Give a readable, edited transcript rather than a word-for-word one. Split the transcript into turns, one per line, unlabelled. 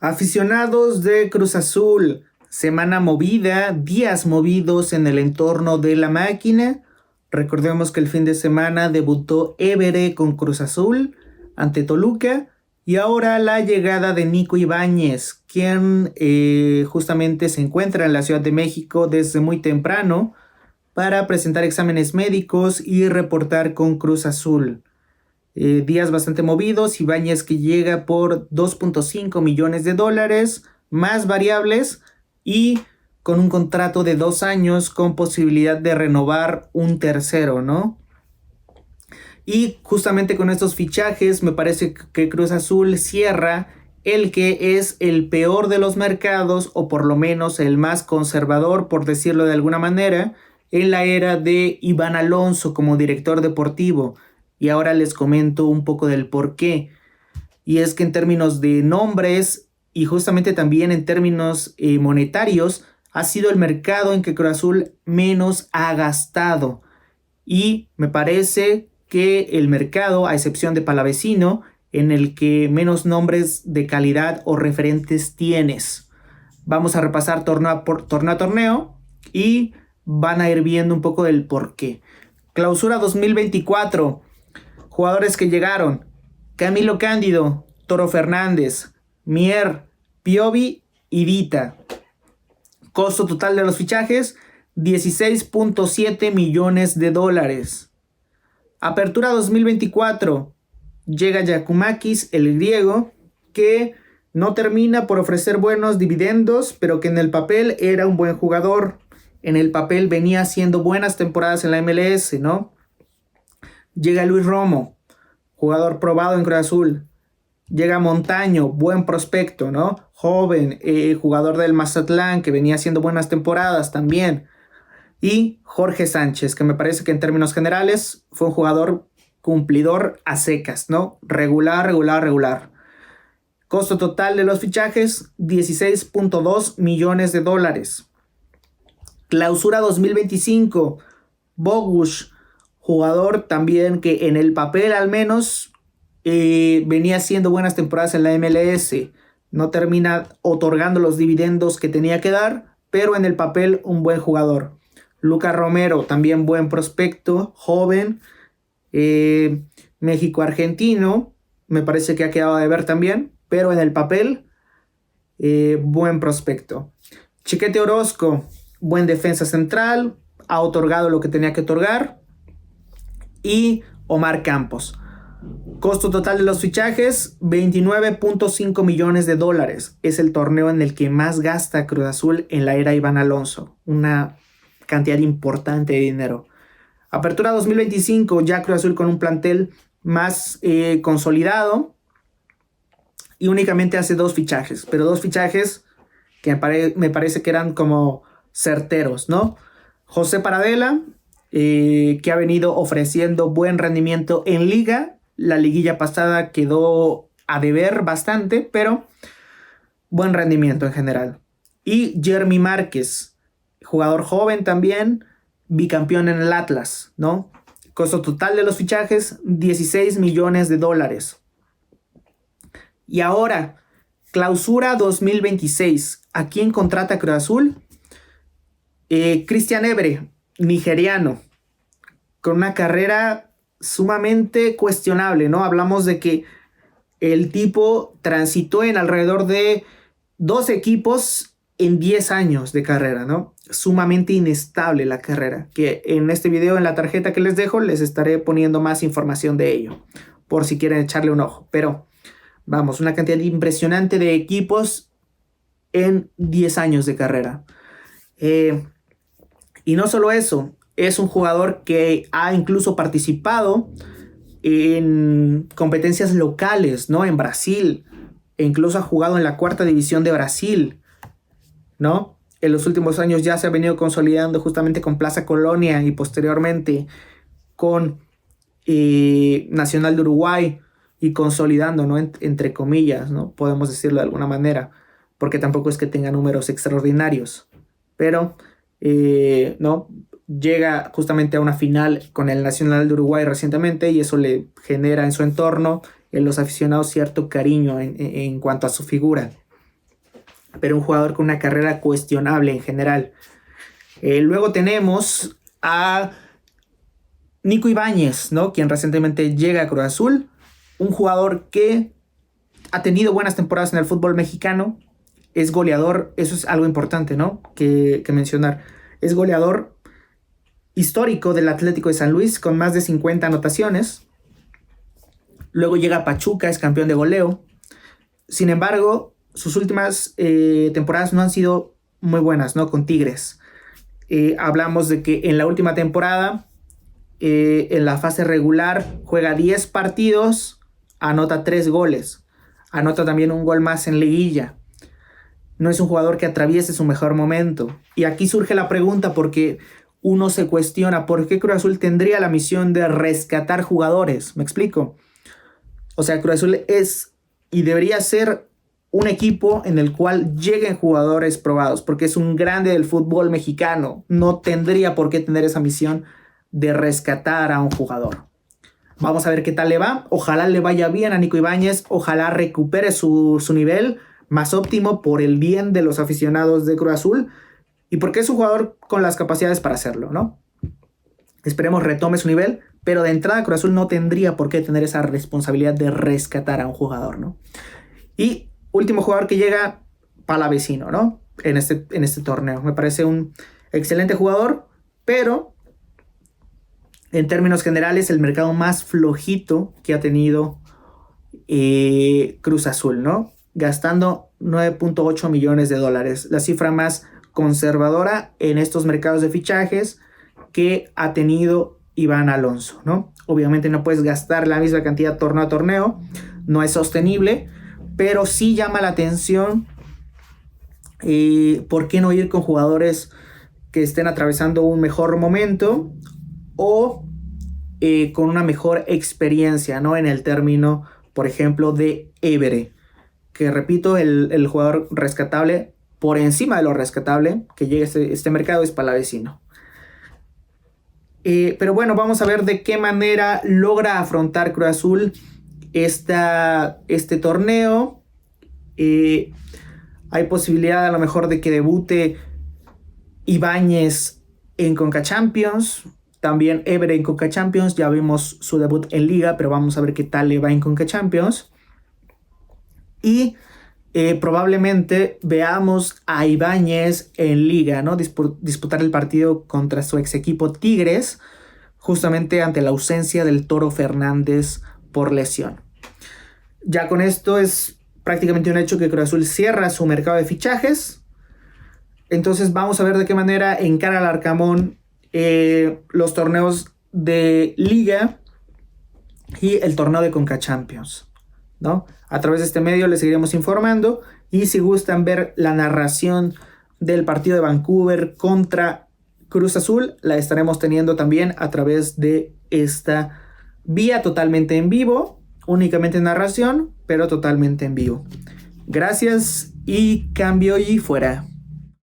Aficionados de Cruz Azul, semana movida, días movidos en el entorno de la máquina. Recordemos que el fin de semana debutó Évere con Cruz Azul ante Toluca y ahora la llegada de Nico Ibáñez, quien justamente se encuentra en la Ciudad de México desde muy temprano para presentar exámenes médicos y reportar con Cruz Azul. Días bastante movidos, Ibáñez que llega por 2.5 millones de dólares, más variables y con un contrato de 2 años con posibilidad de renovar un tercero, ¿no? Y justamente con estos fichajes me parece que Cruz Azul cierra el que es el peor de los mercados, o por lo menos el más conservador, por decirlo de alguna manera, en la era de Iván Alonso como director deportivo. Y ahora les comento un poco del por qué. Y es que en términos de nombres y justamente también en términos monetarios, ha sido el mercado en que Cruz Azul menos ha gastado. Y me parece que el mercado, a excepción de Palavecino, en el que menos nombres de calidad o referentes tienes. Vamos a repasar torneo a torneo y van a ir viendo un poco del por qué. Clausura 2024. Jugadores que llegaron: Camilo Cándido, Toro Fernández, Mier, Piovi y Dita. Costo total de los fichajes: 16.7 millones de dólares. Apertura 2024. Llega Giakoumakis, el griego, que no termina por ofrecer buenos dividendos, pero que en el papel era un buen jugador. En el papel venía haciendo buenas temporadas en la MLS, ¿no? Llega Luis Romo, jugador probado en Cruz Azul. Llega Montaño, buen prospecto, ¿no? Joven, jugador del Mazatlán, que venía haciendo buenas temporadas también. Y Jorge Sánchez, que me parece que en términos generales fue un jugador cumplidor a secas, ¿no? Regular. Costo total de los fichajes: 16.2 millones de dólares. Clausura 2025. Bogusz, jugador también que en el papel al menos venía haciendo buenas temporadas en la MLS. No termina otorgando los dividendos que tenía que dar, pero en el papel un buen jugador. Lucas Romero, también buen prospecto, joven, México-argentino, me parece que ha quedado de ver también, pero en el papel buen prospecto. Chiquete Orozco, buen defensa central, ha otorgado lo que tenía que otorgar. Y Omar Campos. Costo total de los fichajes: 29.5 millones de dólares. Es el torneo en el que más gasta Cruz Azul en la era Iván Alonso. Una cantidad importante de dinero. Apertura 2025, ya Cruz Azul con un plantel más consolidado y únicamente hace 2 fichajes, pero 2 fichajes que me parece que eran como certeros, ¿no? José Paradela, que ha venido ofreciendo buen rendimiento en liga. La liguilla pasada quedó a deber bastante, pero buen rendimiento en general. Y Jeremy Márquez, jugador joven también, bicampeón en el Atlas, ¿no? Costo total de los fichajes: 16 millones de dólares. Y ahora, clausura 2026. ¿A quién contrata Cruz Azul? Christian Évere, nigeriano, con una carrera sumamente cuestionable, ¿no? Hablamos de que el tipo transitó en alrededor de 2 equipos en 10 años de carrera, ¿no? Sumamente inestable la carrera, que en este video, en la tarjeta que les dejo, les estaré poniendo más información de ello, por si quieren echarle un ojo. Pero, vamos, una cantidad impresionante de equipos en 10 años de carrera. Y no solo eso, es un jugador que ha incluso participado en competencias locales, ¿no? En Brasil, e incluso ha jugado en la 4ª división de Brasil, ¿no? En los últimos años ya se ha venido consolidando justamente con Plaza Colonia y posteriormente con Nacional de Uruguay y consolidando, ¿no? Entre comillas, ¿no? Podemos decirlo de alguna manera, porque tampoco es que tenga números extraordinarios, pero ¿no? Llega justamente a una final con el Nacional de Uruguay recientemente y eso le genera en su entorno, en los aficionados, cierto cariño en cuanto a su figura. pero un jugador con una carrera cuestionable en general. Luego tenemos a Nico Ibáñez, ¿no? Quien recientemente llega a Cruz Azul, un jugador que ha tenido buenas temporadas en el fútbol mexicano, es goleador, eso es algo importante, ¿no? Que mencionar. Es goleador histórico del Atlético de San Luis con más de 50 anotaciones. Luego llega a Pachuca, es campeón de goleo. Sin embargo, sus últimas temporadas no han sido muy buenas, ¿no? Con Tigres. Hablamos de que en la última temporada, en la fase regular, juega 10 partidos, anota 3 goles. Anota también un gol más en liguilla. No es un jugador que atraviese su mejor momento. Y aquí surge la pregunta porque uno se cuestiona por qué Cruz Azul tendría la misión de rescatar jugadores. ¿Me explico? O sea, Cruz Azul es y debería ser un equipo en el cual lleguen jugadores probados, porque es un grande del fútbol mexicano. No tendría por qué tener esa misión de rescatar a un jugador. Vamos a ver qué tal le va. Ojalá le vaya bien a Nico Ibáñez. Ojalá recupere su nivel más óptimo por el bien de los aficionados de Cruz Azul y porque es un jugador con las capacidades para hacerlo, ¿no? Esperemos retome su nivel, pero de entrada Cruz Azul no tendría por qué tener esa responsabilidad de rescatar a un jugador, ¿no? Y último jugador que llega, Palavecino, ¿no? En este torneo. Me parece un excelente jugador, pero en términos generales el mercado más flojito que ha tenido Cruz Azul, ¿no? Gastando 9.8 millones de dólares, la cifra más conservadora en estos mercados de fichajes que ha tenido Iván Alonso, ¿no? Obviamente no puedes gastar la misma cantidad torneo a torneo, no es sostenible, pero sí llama la atención ¿por qué no ir con jugadores que estén atravesando un mejor momento o con una mejor experiencia, ¿no? En el término, por ejemplo, de Évere, que repito, el jugador rescatable, por encima de lo rescatable que llega a este mercado es Palavecino. Pero bueno, vamos a ver de qué manera logra afrontar Cruz Azul este torneo. Hay posibilidad a lo mejor de que debute Ibáñez en Conca Champions, también Évere en Conca Champions. Ya vimos su debut en Liga, pero vamos a ver qué tal le va en Conca Champions. Y probablemente veamos a Ibáñez en Liga, ¿no? Disputar el partido contra su ex equipo Tigres, justamente ante la ausencia del Toro Fernández por lesión. Ya con esto es prácticamente un hecho que Cruz Azul cierra su mercado de fichajes. Entonces vamos a ver de qué manera encara el Arcamón los torneos de Liga y el torneo de Conca Champions, ¿no? A través de este medio les seguiremos informando y si gustan ver la narración del partido de Vancouver contra Cruz Azul, la estaremos teniendo también a través de esta vía totalmente en vivo, únicamente narración, pero totalmente en vivo. Gracias y cambio y fuera.